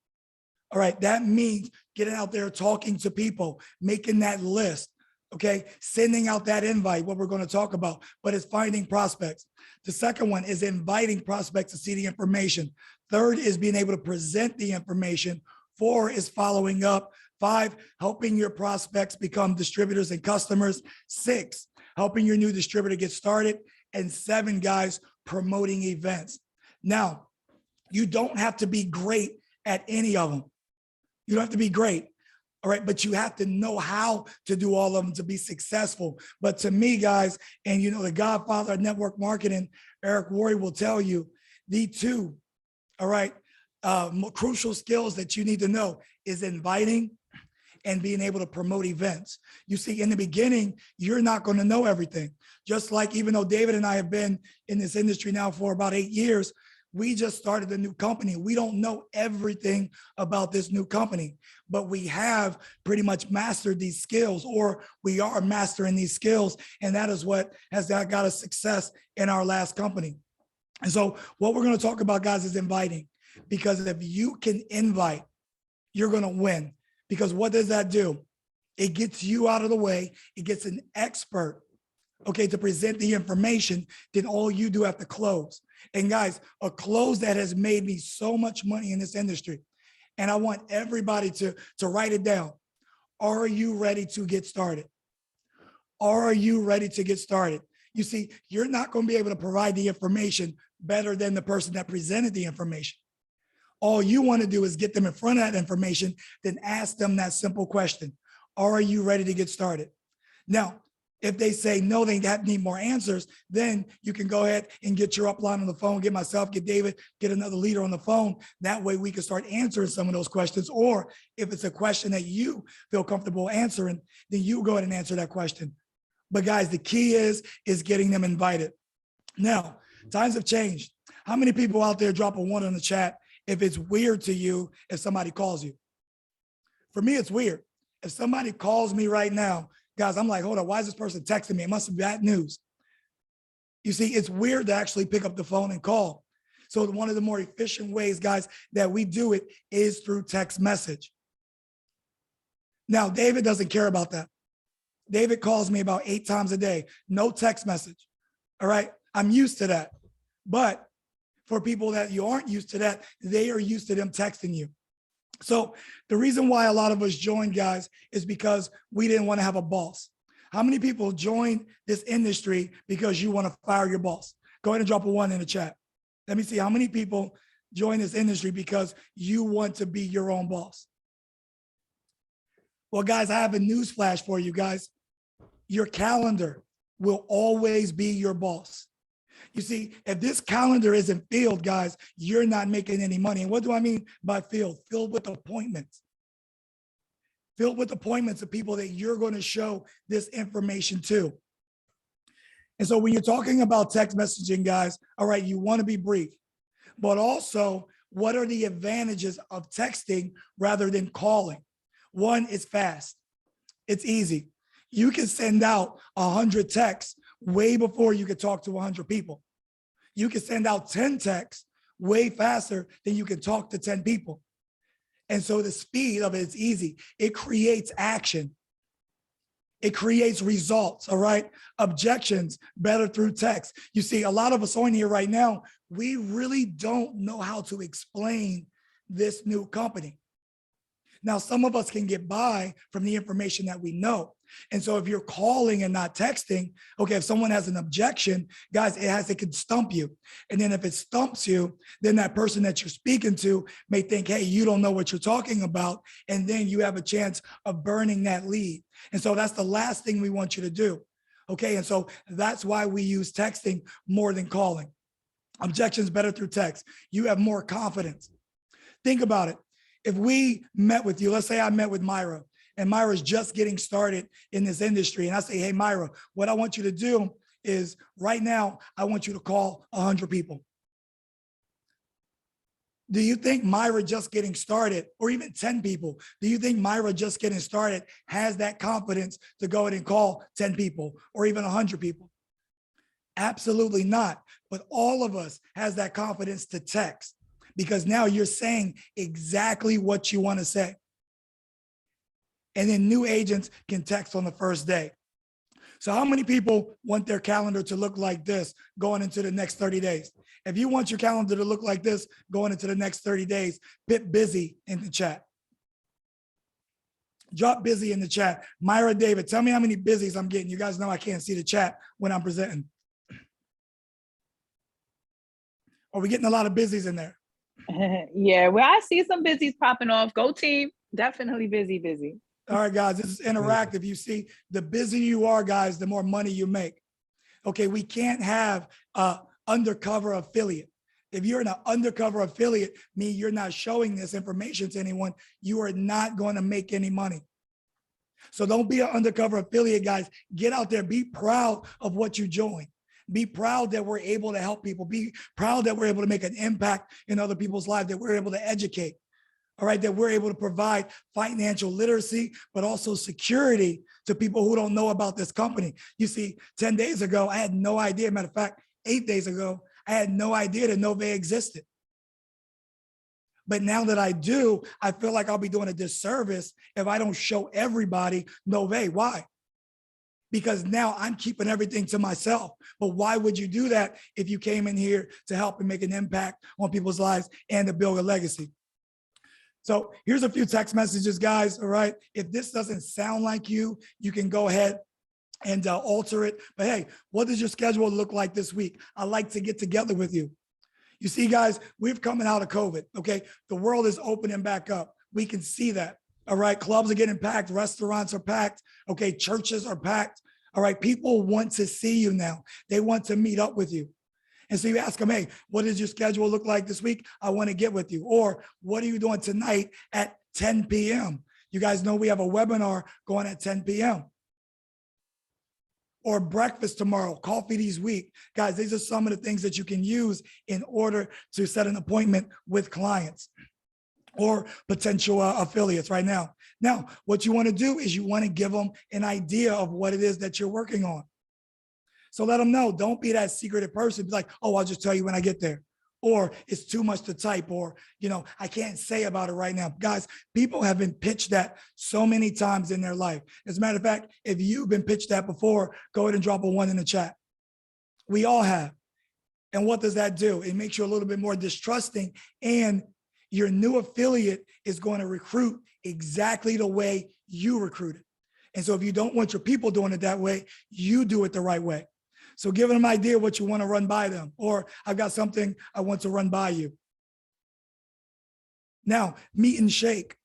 All right, that means getting out there, talking to people, making that list, okay? Sending out that invite, what we're going to talk about, but it's finding prospects. The second one is inviting prospects to see the information. Third is being able to present the information. 4 is following up. 5, helping your prospects become distributors and customers. 6, helping your new distributor get started. And 7, guys, promoting events. Now, you don't have to be great at any of them. You don't have to be great, all right? But you have to know how to do all of them to be successful. But to me, guys, and the godfather of network marketing, Eric Worre, will tell you the 2, all right, crucial skills that you need to know is inviting and being able to promote events. You see, in the beginning, you're not going to know everything. Just like even though David and I have been in this industry now for about 8 years, we just started a new company. We don't know everything about this new company, but we have pretty much mastered these skills, or we are mastering these skills. And that is what has got us success in our last company. And so what we're going to talk about, guys, is inviting, because if you can invite, you're going to win. Because what does that do? It gets you out of the way. It gets an expert, okay, to present the information. Then all you do have to close. And guys, a close that has made me so much money in this industry. And I want everybody to write it down. Are you ready to get started? Are you ready to get started? You see, you're not going to be able to provide the information better than the person that presented the information. All you want to do is get them in front of that information, then ask them that simple question. Are you ready to get started? Now, if they say no, they need more answers, then you can go ahead and get your upline on the phone, get myself, get David, get another leader on the phone. That way we can start answering some of those questions. Or if it's a question that you feel comfortable answering, then you go ahead and answer that question. But guys, the key is getting them invited. Now, times have changed. How many people out there drop a 1 on the chat if it's weird to you if somebody calls you? For me, it's weird. If somebody calls me right now, guys, I'm like, hold on, why is this person texting me? It must be bad news. You see, it's weird to actually pick up the phone and call. So one of the more efficient ways, guys, that we do it is through text message. Now, David doesn't care about that. David calls me about 8 times a day, no text message. All right, I'm used to that. But for people that you aren't used to that, they are used to them texting you. So the reason why a lot of us joined, guys, is because we didn't want to have a boss. How many people joined this industry because you want to fire your boss? Go ahead and drop a 1 in the chat. Let me see how many people join this industry because you want to be your own boss. Well, guys, I have a news flash for you guys. Your calendar will always be your boss. You see, if this calendar isn't filled, guys, you're not making any money. And what do I mean by filled? Filled with appointments. Filled with appointments of people that you're going to show this information to. And so when you're talking about text messaging, guys, all right, you want to be brief, but also what are the advantages of texting rather than calling? One, it's fast. It's easy. You can send out 100 texts way before you could talk to 100 people. You can send out 10 texts way faster than you can talk to 10 people. And so the speed of it is easy. It creates action. It creates results, all right? Objections better through text. You see, a lot of us on here right now, we really don't know how to explain this new company. Now, some of us can get by from the information that we know. And so if you're calling and not texting, okay, if someone has an objection, guys, it can stump you. And then if it stumps you, then that person that you're speaking to may think, hey, you don't know what you're talking about. And then you have a chance of burning that lead. And so that's the last thing we want you to do. Okay, and so that's why we use texting more than calling. Objections better through text. You have more confidence. Think about it. If we met with you, let's say I met with Myra, and Myra's just getting started in this industry, and I say, hey, Myra, what I want you to do is right now, I want you to call 100 people. Do you think Myra just getting started, or even 10 people, do you think Myra just getting started has that confidence to go ahead and call 10 people or even 100 people? Absolutely not. But all of us has that confidence to text, because now you're saying exactly what you want to say. And then new agents can text on the first day. So how many people want their calendar to look like this going into the next 30 days? If you want your calendar to look like this going into the next 30 days, put busy in the chat. Drop busy in the chat. Myra David, tell me how many busies I'm getting. You guys know I can't see the chat when I'm presenting. Are we getting a lot of busies in there? Yeah, well, I see some busies popping off. Go team, definitely busy. All right, guys, this is interactive. You see, the busier you are, guys, the more money you make. Okay, we can't have an undercover affiliate. If you're an undercover affiliate, meaning you're not showing this information to anyone, you are not going to make any money. So don't be an undercover affiliate, guys. Get out there. Be proud of what you join. Be proud that we're able to help people. Be proud that we're able to make an impact in other people's lives, that we're able to educate. All right, that we're able to provide financial literacy, but also security to people who don't know about this company. You see, 10 days ago, I had no idea. Matter of fact, 8 days ago, I had no idea that Novae existed. But now that I do, I feel like I'll be doing a disservice if I don't show everybody Novae. Why? Because now I'm keeping everything to myself. But why would you do that if you came in here to help and make an impact on people's lives and to build a legacy? So here's a few text messages, guys, all right? If this doesn't sound like you, you can go ahead and alter it. But hey, what does your schedule look like this week? I'd like to get together with you. You see, guys, we're coming out of COVID, okay? The world is opening back up. We can see that, all right? Clubs are getting packed, restaurants are packed, okay? Churches are packed, all right? People want to see you now. They want to meet up with you. And so you ask them, hey, what does your schedule look like this week? I want to get with you. Or what are you doing tonight at 10 p.m.? You guys know we have a webinar going at 10 p.m. Or breakfast tomorrow, coffee these week. Guys, these are some of the things that you can use in order to set an appointment with clients or potential affiliates right now. Now, what you want to do is you want to give them an idea of what it is that you're working on. So let them know. Don't be that secretive person. Be like, oh, I'll just tell you when I get there. Or it's too much to type, or, you know, I can't say about it right now. Guys, people have been pitched that so many times in their life. As a matter of fact, if you've been pitched that before, go ahead and drop a 1 in the chat. We all have. And what does that do? It makes you a little bit more distrusting, and your new affiliate is going to recruit exactly the way you recruited. And so if you don't want your people doing it that way, you do it the right way. So give them an idea what you want to run by them, or I've got something I want to run by you. Now, meet and shake.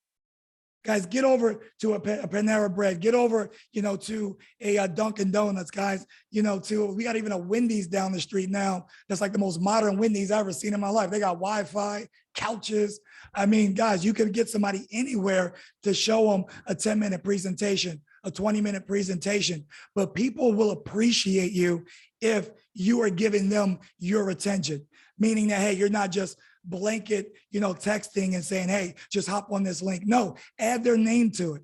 Guys, get over to a Panera Bread, get over, to a Dunkin' Donuts, guys, we got even a Wendy's down the street now. That's like the most modern Wendy's I've ever seen in my life. They got Wi-Fi, couches. I mean, guys, you can get somebody anywhere to show them a 10-minute presentation, a 20-minute presentation, but people will appreciate you if you are giving them your attention, meaning that, hey, you're not just blanket, texting and saying, hey, just hop on this link. No, add their name to it.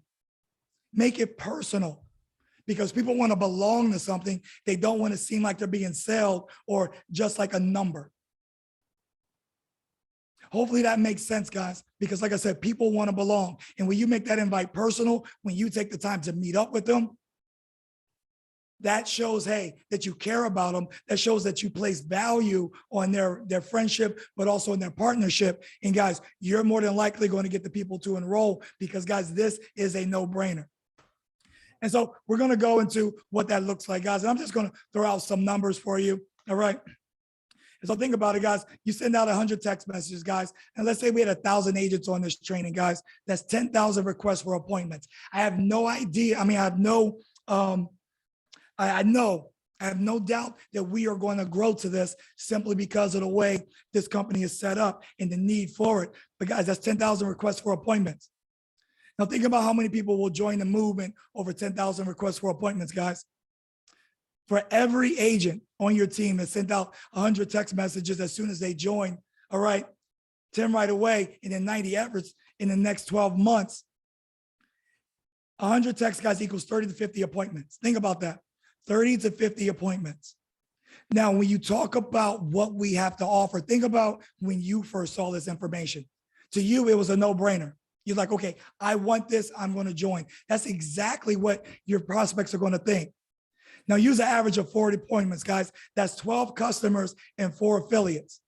Make it personal, because people want to belong to something. They don't want to seem like they're being sold or just like a number. Hopefully that makes sense, guys, because like I said, people want to belong. And when you make that invite personal, when you take the time to meet up with them, that shows, hey, that you care about them. That shows that you place value on their friendship, but also in their partnership. And guys, you're more than likely going to get the people to enroll, because guys, this is a no-brainer. And so we're going to go into what that looks like, guys. And I'm just going to throw out some numbers for you. All right. And so think about it, guys. You send out 100 text messages, guys. And let's say we had 1,000 agents on this training, guys. That's 10,000 requests for appointments. I have no idea. I mean, I have no, I have no doubt that we are going to grow to this simply because of the way this company is set up and the need for it. But guys, that's 10,000 requests for appointments. Now think about how many people will join the movement over 10,000 requests for appointments, guys. For every agent on your team that sent out 100 text messages as soon as they join, all right, 10 right away, and then 90 efforts in the next 12 months, 100 text, guys, equals 30 to 50 appointments. Think about that. 30 to 50 appointments. Now, when you talk about what we have to offer, think about when you first saw this information. To you, it was a no-brainer. You're like, okay, I want this, I'm going to join. That's exactly what your prospects are going to think. Now, use an average of 40 appointments, guys. That's 12 customers and 4 affiliates.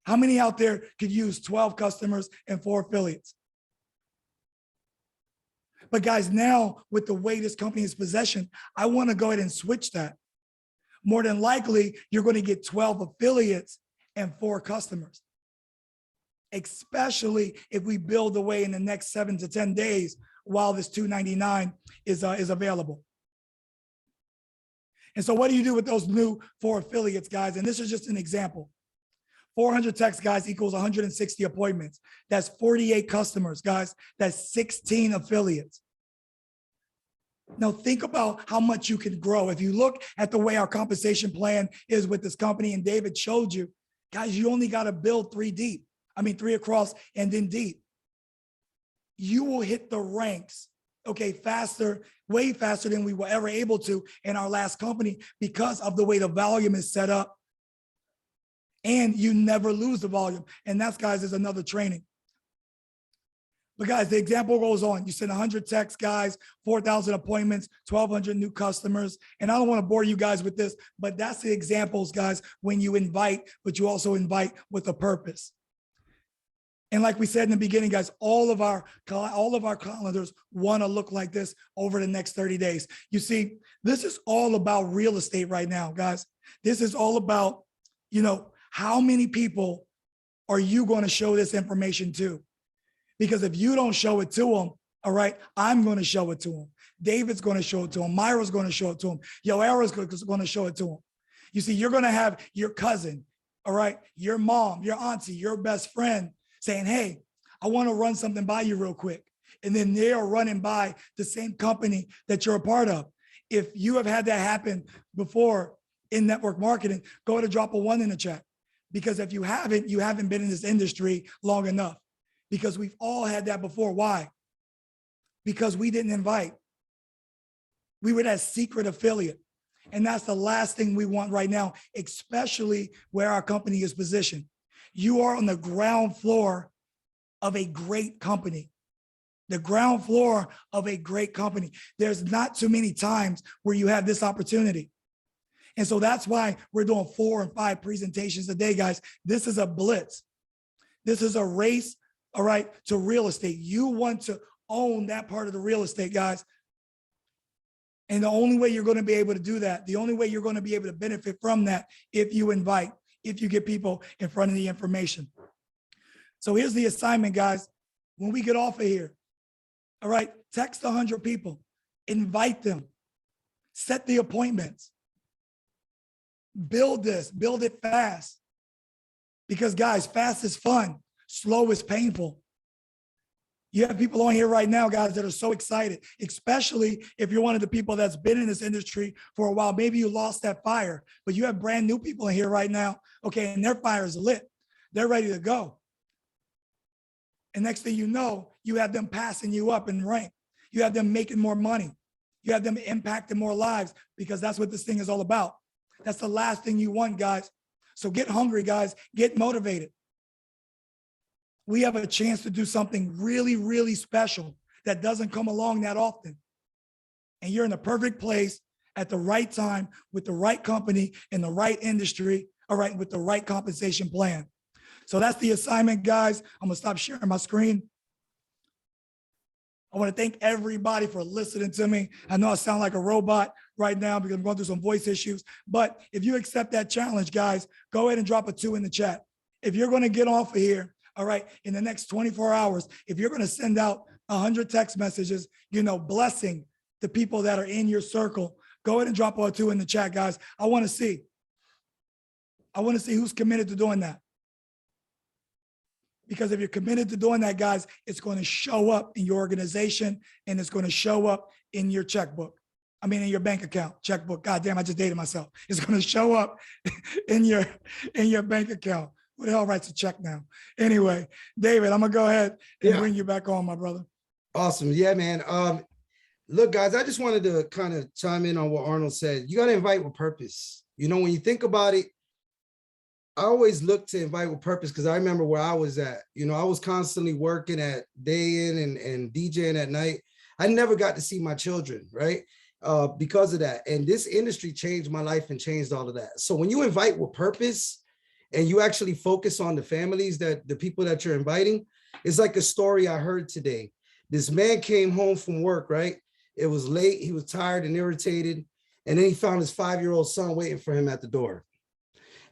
How many out there could use 12 customers and 4 affiliates? But guys, now with the way this company is positioned, I want to go ahead and switch that. More than likely, you're going to get 12 affiliates and 4 customers, especially if we build the way in the next 7 to 10 days while this $299 is available. And so what do you do with those new 4 affiliates, guys? And this is just an example. 400 text, guys, equals 160 appointments. That's 48 customers, guys. That's 16 affiliates. Now think about how much you can grow. If you look at the way our compensation plan is with this company, and David showed you, guys, you only got to build 3 deep. I mean, 3 across and then deep. You will hit the ranks, okay, faster, way faster than we were ever able to in our last company because of the way the volume is set up. And you never lose the volume. And that's, guys, is another training. But guys, the example goes on. You send 100 texts, guys, 4,000 appointments, 1,200 new customers. And I don't want to bore you guys with this, but that's the examples, guys, when you invite, but you also invite with a purpose. And like we said in the beginning, guys, all of our calendars want to look like this over the next 30 days. You see, this is all about real estate right now, guys. This is all about, how many people are you going to show this information to? Because if you don't show it to them, all right, I'm going to show it to them. David's going to show it to them. Myra's going to show it to them. Yoara's going to show it to them. You see, you're going to have your cousin, all right, your mom, your auntie, your best friend saying, hey, I want to run something by you real quick. And then they are running by the same company that you're a part of. If you have had that happen before in network marketing, go ahead and drop a 1 in the chat. Because if you haven't been in this industry long enough, because we've all had that before. Why? Because we didn't invite. We were that secret affiliate. And that's the last thing we want right now, especially where our company is positioned. You are on the ground floor of a great company. The ground floor of a great company. There's not too many times where you have this opportunity. And so that's why we're doing 4 and 5 presentations a day, guys. This is a blitz. This is a race, all right, to real estate. You want to own that part of the real estate, guys. And the only way you're going to be able to do that, the only way you're going to be able to benefit from that, if you invite, if you get people in front of the information. So here's the assignment, guys. when we get off of here, all right, text 100 people, invite them, set the appointments, build it fast. Because guys, fast is fun, slow is painful. You have people on here right now, guys, that are so excited, especially if you're one of the people that's been in this industry for a while. Maybe you lost that fire, but you have brand new people in here right now, okay, and their fire is lit. They're ready to go. And next thing you know, you have them passing you up in rank. You have them making more money. You have them impacting more lives, because that's what this thing is all about. That's the last thing you want, guys. So get hungry, guys. Get motivated. We have a chance to do something really, really special that doesn't come along that often. And you're in the perfect place at the right time with the right company in the right industry, all right, with the right compensation plan. So that's the assignment, guys. I'm gonna stop sharing my screen. I want to thank everybody for listening to me. I know I sound like a robot right now because I'm going through some voice issues, but if you accept that challenge, guys, go ahead and drop a 2 in the chat. If you're going to get off of here, all right, in the next 24 hours, if you're going to send out 100 text messages, blessing the people that are in your circle, go ahead and drop a 2 in the chat, guys. I want to see who's committed to doing that. Because if you're committed to doing that, guys, it's going to show up in your organization and it's going to show up in your checkbook. I mean, in your bank account, checkbook. God damn, I just dated myself. It's going to show up in your bank account. Who the hell writes a check now? Anyway, David, I'm going to go ahead and bring you back on, my brother. Awesome. Yeah, man. Look, guys, I just wanted to kind of chime in on what Arnold said. You got to invite with purpose. When you think about it, I always look to invite with purpose because I remember where I was at. I was constantly working at day in and DJing at night. I never got to see my children, right? Because of that. And this industry changed my life and changed all of that. So when you invite with purpose and you actually focus on the families, the people that you're inviting, it's like a story I heard today. This man came home from work, right? It was late. He was tired and irritated. And then he found his 5-year-old son waiting for him at the door.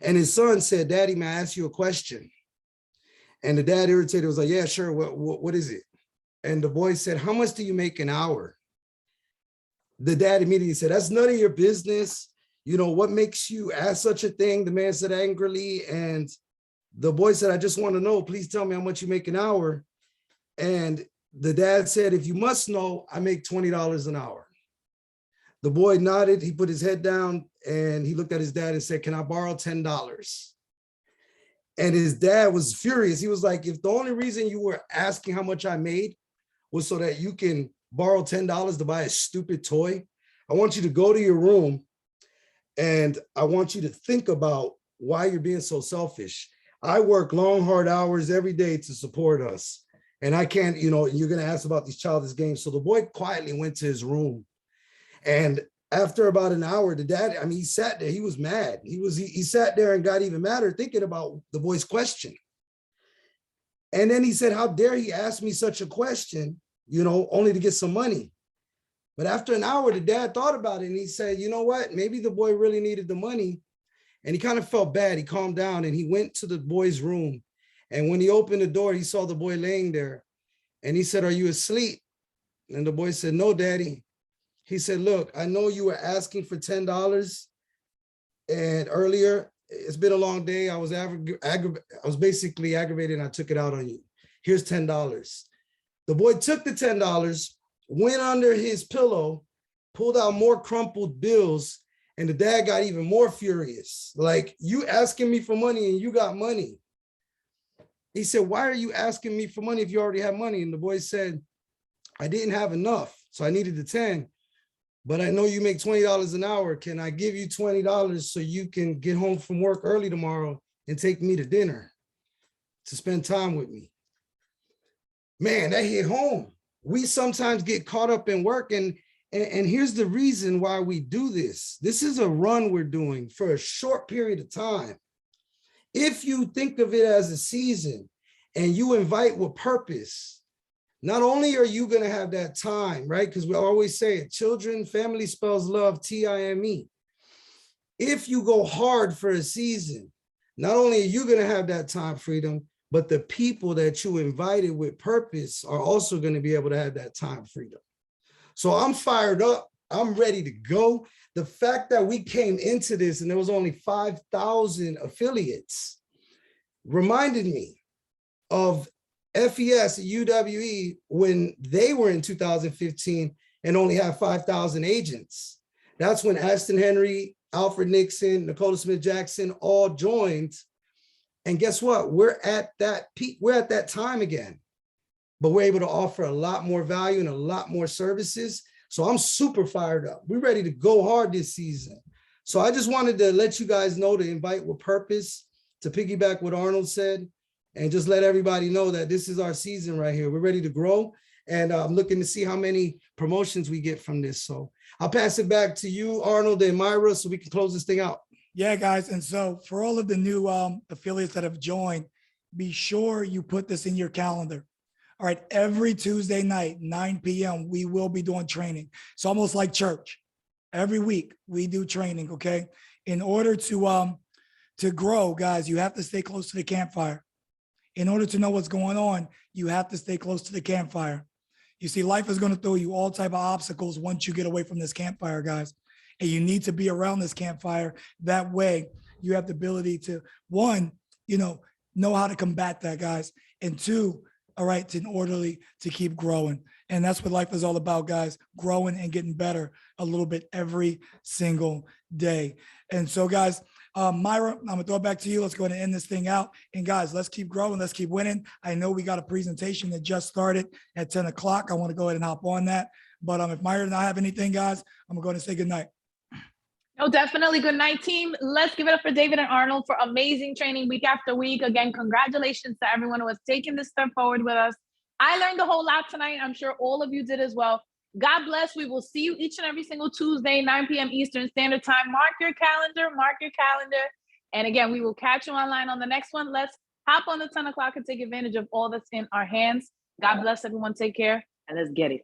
And his son said, "Daddy, may I ask you a question?" And the dad, irritated, was like, "Yeah, sure. What is it?" And the boy said, "How much do you make an hour?" The dad immediately said, "That's none of your business. What makes you ask such a thing?" The man said angrily. And the boy said, "I just want to know, please tell me how much you make an hour." And the dad said, "If you must know, I make $20 an hour." The boy nodded, he put his head down and he looked at his dad and said, "Can I borrow $10? And his dad was furious. He was like, "If the only reason you were asking how much I made was so that you can borrow $10 to buy a stupid toy, I want you to go to your room and I want you to think about why you're being so selfish. I work long, hard hours every day to support us. And I can't, you're going to ask about these childish games." So the boy quietly went to his room. And after about an hour, the dad, he sat there, he was mad. He sat there and got even madder thinking about the boy's question. And then he said, "How dare he ask me such a question, only to get some money?" But after an hour, the dad thought about it and he said, "You know what? Maybe the boy really needed the money." And he kind of felt bad. He calmed down and he went to the boy's room. And when he opened the door, he saw the boy laying there. And he said, "Are you asleep?" And the boy said, "No, Daddy." He said, "Look, I know you were asking for $10 and earlier, it's been a long day. I was basically aggravated and I took it out on you. Here's $10. The boy took the $10, went under his pillow, pulled out more crumpled bills, and the dad got even more furious. Like, "You asking me for money and you got money." He said, "Why are you asking me for money if you already have money?" And the boy said, "I didn't have enough, so I needed the 10. But I know you make $20 an hour. Can I give you $20 so you can get home from work early tomorrow and take me to dinner to spend time with me?" Man, that hit home. We sometimes get caught up in work, and here's the reason why we do this. This is a run we're doing for a short period of time. If you think of it as a season and you invite with purpose, not only are you going to have that time, right? Because we always say it, children, family spells love, TIME. If you go hard for a season, not only are you going to have that time freedom, but the people that you invited with purpose are also going to be able to have that time freedom. So I'm fired up. I'm ready to go. The fact that we came into this and there was only 5,000 affiliates reminded me of FES, UWE, when they were in 2015 and only had 5,000 agents. That's when Aston Henry, Alfred Nixon, Dakota Smith Jackson all joined. And guess what? We're at that peak. We're at that time again, but we're able to offer a lot more value and a lot more services. So I'm super fired up. We're ready to go hard this season. So I just wanted to let you guys know to invite with purpose, to piggyback what Arnold said, and just let everybody know that this is our season right here. We're ready to grow. And I'm looking to see how many promotions we get from this. So I'll pass it back to you, Arnold and Myra, so we can close this thing out. Yeah, guys. And so for all of the new affiliates that have joined, be sure you put this in your calendar. All right. Every Tuesday night, 9 p.m., we will be doing training. It's almost like church. Every week we do training. Okay. In order to grow, guys, you have to stay close to the campfire. In order to know what's going on, you have to stay close to the campfire. You see, life is going to throw you all type of obstacles once you get away from this campfire, guys. And you need to be around this campfire. That way you have the ability to, one, know how to combat that, guys. And two, all right, in orderly to keep growing. And that's what life is all about, guys, growing and getting better a little bit every single day. And so, guys, Myra, I'm gonna throw it back to you. Let's go ahead and end this thing out. And guys, let's keep growing. Let's keep winning. I know we got a presentation that just started at 10 o'clock. I want to go ahead and hop on that. But if Myra and I have anything, guys, I'm gonna go ahead and say good night. No, definitely. Good night, team. Let's give it up for David and Arnold for amazing training week after week. Again, congratulations to everyone who has taken this step forward with us. I learned a whole lot tonight. I'm sure all of you did as well. God bless. We will see you each and every single Tuesday, 9 p.m. Eastern Standard Time. Mark your calendar. And again, we will catch you online on the next one. Let's hop on the 10 o'clock and take advantage of all that's in our hands. God bless everyone. Take care and let's get it.